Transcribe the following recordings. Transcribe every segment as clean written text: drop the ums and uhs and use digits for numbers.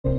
Good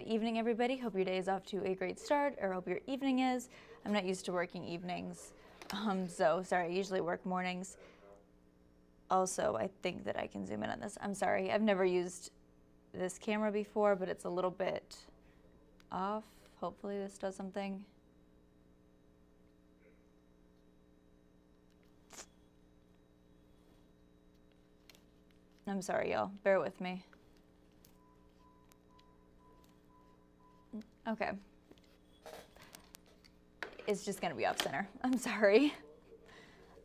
evening, everybody. Hope your day is off to a great start, or hope your evening is. I'm not used to working evenings, so sorry, I usually work mornings. Also, I think that I can zoom in on this. I'm sorry, I've never used this camera before, but it's a little bit off. Hopefully this does something. I'm sorry, y'all. Bear with me. Okay. It's just gonna be off center. I'm sorry.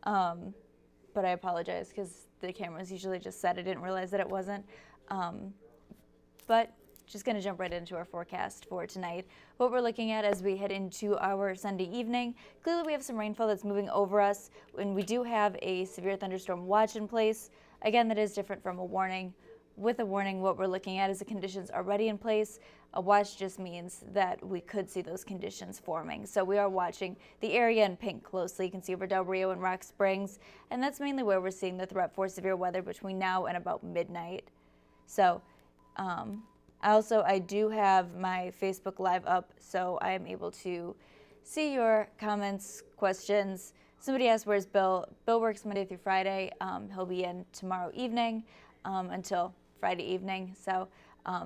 But I apologize because the camera's usually just set. I didn't realize that it wasn't. But just going to jump right into our forecast for tonight. What we're looking at as we head into our Sunday evening, clearly we have some rainfall that's moving over us, and we do have a severe thunderstorm watch in place. Again, that is different from a warning. With a warning, what we're looking at is the conditions already in place. A watch just means that we could see those conditions forming. So we are watching the area in pink closely. You can see over Del Rio and Rock Springs, and that's mainly where we're seeing the threat for severe weather between now and about midnight. So I do have my Facebook Live up, so I am able to see your comments, questions. Somebody asked, where's Bill? Bill works Monday through Friday. He'll be in tomorrow evening until Friday evening. So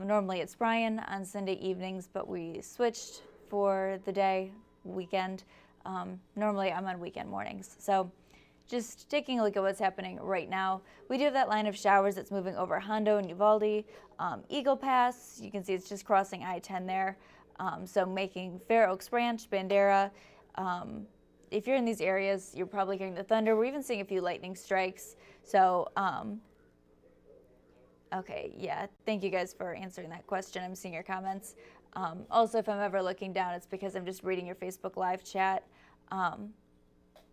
normally it's Brian on Sunday evenings, but we switched for the day, weekend. Normally I'm on weekend mornings. So just taking a look at what's happening right now. We do have that line of showers that's moving over Hondo and Uvalde. Eagle Pass, you can see it's just crossing I-10 there. So making Fair Oaks Branch, Bandera. If you're in these areas, you're probably hearing the thunder. We're even seeing a few lightning strikes. So, okay, yeah, thank you guys for answering that question. I'm seeing your comments. Also, if I'm ever looking down, it's because I'm just reading your Facebook Live chat,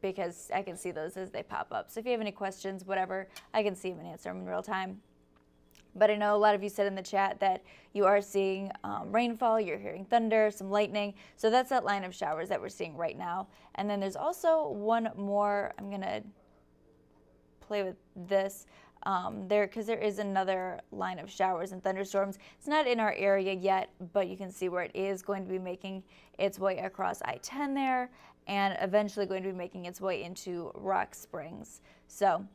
because I can see those as they pop up. So if you have any questions, whatever, I can see them and answer them in real time. But I know a lot of you said in the chat that you are seeing rainfall, you're hearing thunder, some lightning. So that's that line of showers that we're seeing right now. And then there's also one more. I'm going to play with this because there is another line of showers and thunderstorms. It's not in our area yet, but you can see where it is going to be making its way across I-10 there and eventually going to be making its way into Rock Springs. So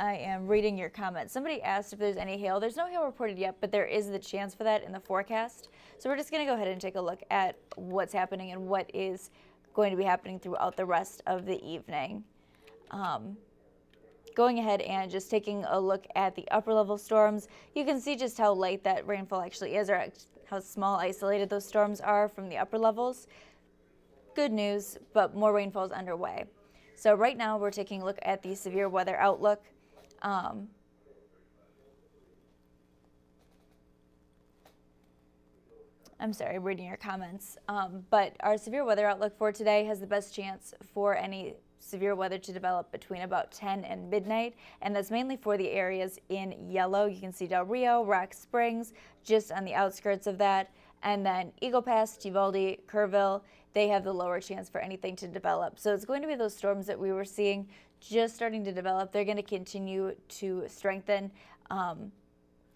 I am reading your comments. Somebody asked if there's any hail. There's no hail reported yet, but there is the chance for that in the forecast. So we're just going to go ahead and take a look at what's happening and what is going to be happening throughout the rest of the evening. Going ahead and just taking a look at the upper level storms, you can see just how light that rainfall actually is, or how small isolated those storms are from the upper levels. Good news, but more rainfall is underway. So right now we're taking a look at the severe weather outlook. I'm sorry, reading your comments. But our severe weather outlook for today has the best chance for any severe weather to develop between about 10 and midnight, and that's mainly for the areas in yellow. You can see Del Rio, Rock Springs, just on the outskirts of that, and then Eagle Pass, Uvalde, Kerrville, they have the lower chance for anything to develop. So it's going to be those storms that we were seeing just starting to develop. They're going to continue to strengthen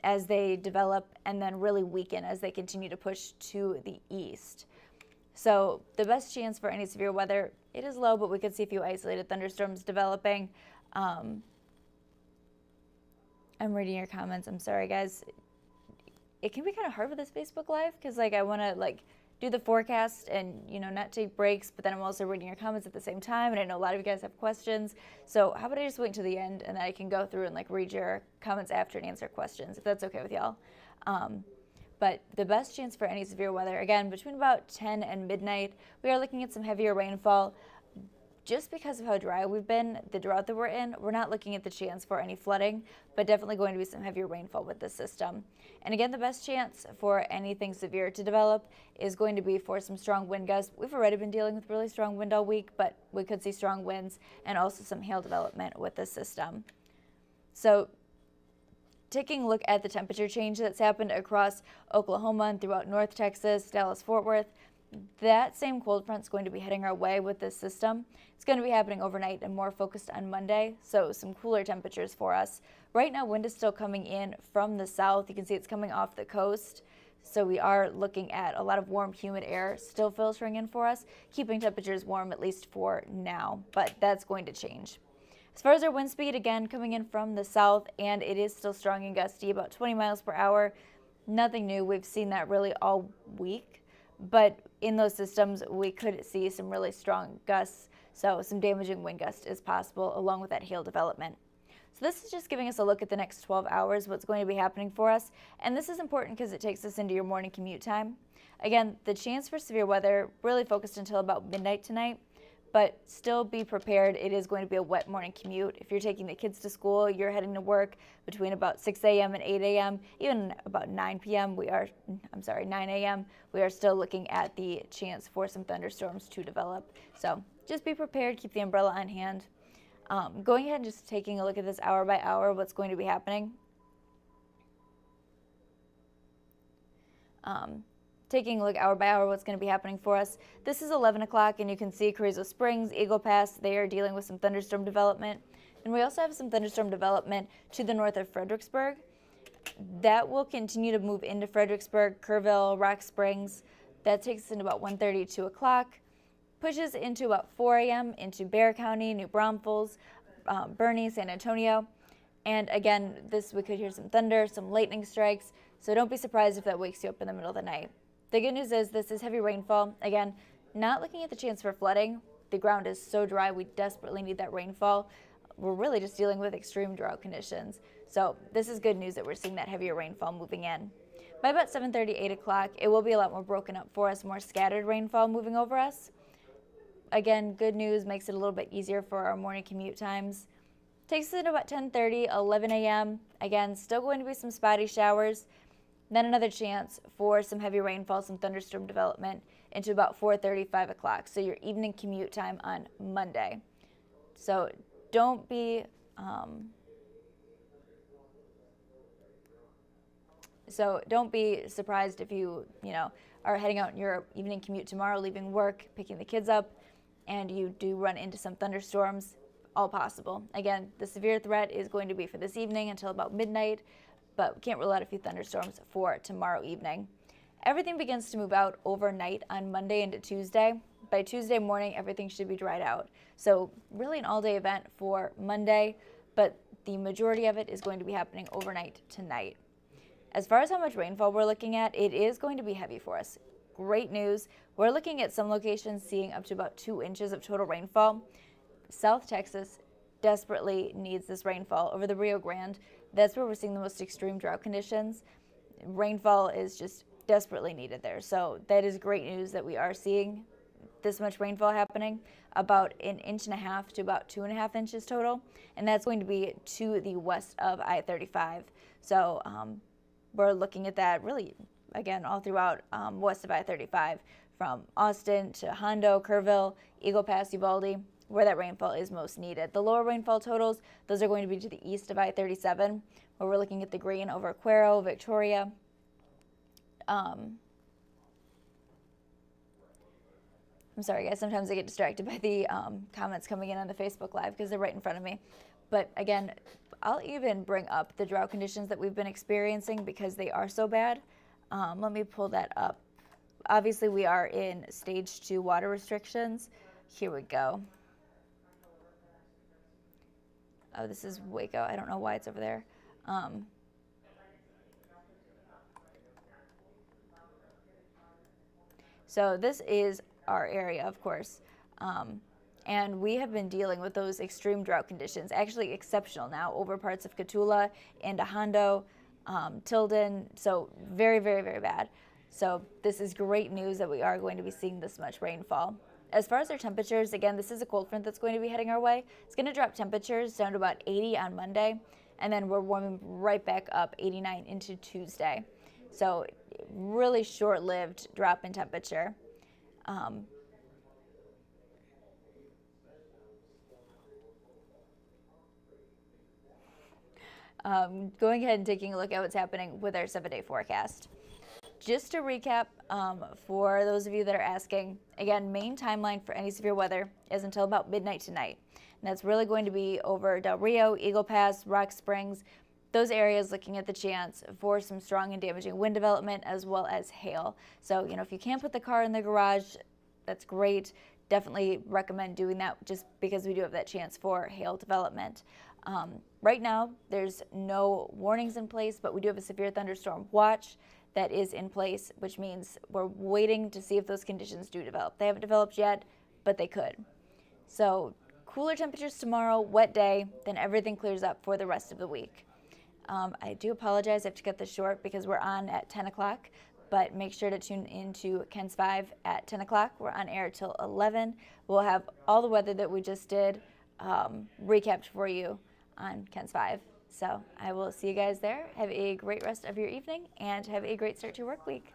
as they develop and then really weaken as they continue to push to the east. So the best chance for any severe weather, it is low, but we could see a few isolated thunderstorms developing. I'm reading your comments. I'm sorry, guys. It can be kind of hard with this Facebook Live because I want to do the forecast and not take breaks, but then I'm also reading your comments at the same time, and I know a lot of you guys have questions. So how about I just wait until the end and then I can go through and read your comments after and answer questions, if that's okay with y'all. But the best chance for any severe weather, again, between about 10 and midnight, we are looking at some heavier rainfall. Just because of how dry we've been, the drought that we're in, we're not looking at the chance for any flooding, but definitely going to be some heavier rainfall with this system. And again, the best chance for anything severe to develop is going to be for some strong wind gusts. We've already been dealing with really strong wind all week, but we could see strong winds and also some hail development with this system. So taking a look at the temperature change that's happened across Oklahoma and throughout North Texas, Dallas-Fort Worth, that same cold front is going to be heading our way with this system. It's going to be happening overnight and more focused on Monday, so some cooler temperatures for us. Right now, wind is still coming in from the south. You can see it's coming off the coast, so we are looking at a lot of warm, humid air still filtering in for us, keeping temperatures warm at least for now, but that's going to change. As far as our wind speed, again, coming in from the south, and it is still strong and gusty, about 20 miles per hour. Nothing new. We've seen that really all week. But in those systems, we could see some really strong gusts, so some damaging wind gust is possible along with that hail development. So this is just giving us a look at the next 12 hours, what's going to be happening for us. And this is important because it takes us into your morning commute time. Again, the chance for severe weather really focused until about midnight tonight, but still be prepared. It is going to be a wet morning commute. If you're taking the kids to school, you're heading to work between about 6 a.m. and 8 a.m., even about 9 a.m., we are still looking at the chance for some thunderstorms to develop. So just be prepared, keep the umbrella on hand. Going ahead and just taking a look at this hour by hour, what's going to be happening. Taking a look hour by hour what's going to be happening for us. This is 11 o'clock, and you can see Carrizo Springs, Eagle Pass, they are dealing with some thunderstorm development. And we also have some thunderstorm development to the north of Fredericksburg. That will continue to move into Fredericksburg, Kerrville, Rock Springs. That takes us into about 1:30, 2 o'clock. Pushes into about 4 a.m. into Bexar County, New Braunfels, Boerne, San Antonio. And again, we could hear some thunder, some lightning strikes. So don't be surprised if that wakes you up in the middle of the night. The good news is this is heavy rainfall. Again, not looking at the chance for flooding. The ground is so dry, we desperately need that rainfall. We're really just dealing with extreme drought conditions. So this is good news that we're seeing that heavier rainfall moving in. By about 7:30, 8 o'clock, it will be a lot more broken up for us, more scattered rainfall moving over us. Again, good news, makes it a little bit easier for our morning commute times. Takes us into about 10:30, 11 a.m. Again, still going to be some spotty showers. Then another chance for some heavy rainfall, some thunderstorm development into about 4:30, 5 o'clock. So your evening commute time on Monday. So don't be surprised if you are heading out in your evening commute tomorrow, leaving work, picking the kids up, and you do run into some thunderstorms. All possible. Again, the severe threat is going to be for this evening until about midnight, but we can't rule out a few thunderstorms for tomorrow evening. Everything begins to move out overnight on Monday into Tuesday. By Tuesday morning, everything should be dried out. So really an all-day event for Monday, but the majority of it is going to be happening overnight tonight. As far as how much rainfall we're looking at, it is going to be heavy for us. Great news. We're looking at some locations seeing up to about 2 inches of total rainfall. South Texas desperately needs this rainfall. Over the Rio Grande, that's where we're seeing the most extreme drought conditions. Rainfall is just desperately needed there. So that is great news that we are seeing this much rainfall happening, about 1.5 inches to about 2.5 inches total. And that's going to be to the west of I-35. So we're looking at that really, again, all throughout west of I-35, from Austin to Hondo, Kerrville, Eagle Pass, Uvalde, where that rainfall is most needed. The lower rainfall totals, those are going to be to the east of I-37, where we're looking at the green over Cuero, Victoria. I'm sorry, guys, sometimes I get distracted by the comments coming in on the Facebook Live because they're right in front of me. But again, I'll even bring up the drought conditions that we've been experiencing because they are so bad. Let me pull that up. Obviously, we are in stage 2 water restrictions. Here we go. Oh, this is Waco. I don't know why it's over there. So this is our area, of course. And we have been dealing with those extreme drought conditions, actually exceptional now, over parts of Cotulla and Hondo, Tilden. So very, very, very bad. So this is great news that we are going to be seeing this much rainfall. As far as our temperatures, again, this is a cold front that's going to be heading our way. It's going to drop temperatures down to about 80 on Monday, and then we're warming right back up 89 into Tuesday. So really short-lived drop in temperature. Going ahead and taking a look at what's happening with our 7-day forecast. Just to recap, for those of you that are asking, again, main timeline for any severe weather is until about midnight tonight. And that's really going to be over Del Rio, Eagle Pass, Rock Springs, those areas looking at the chance for some strong and damaging wind development as well as hail. So, if you can't put the car in the garage, that's great. Definitely recommend doing that just because we do have that chance for hail development. Right now, there's no warnings in place, but we do have a severe thunderstorm watch that is in place, which means we're waiting to see if those conditions do develop. They haven't developed yet, but they could. So cooler temperatures tomorrow, wet day, then everything clears up for the rest of the week. I do apologize, I have to cut this short because we're on at 10 o'clock, but make sure to tune into Ken's 5 at 10 o'clock. We're on air till 11. We'll have all the weather that we just did recapped for you on Ken's 5. So I will see you guys there. Have a great rest of your evening and have a great start to your work week.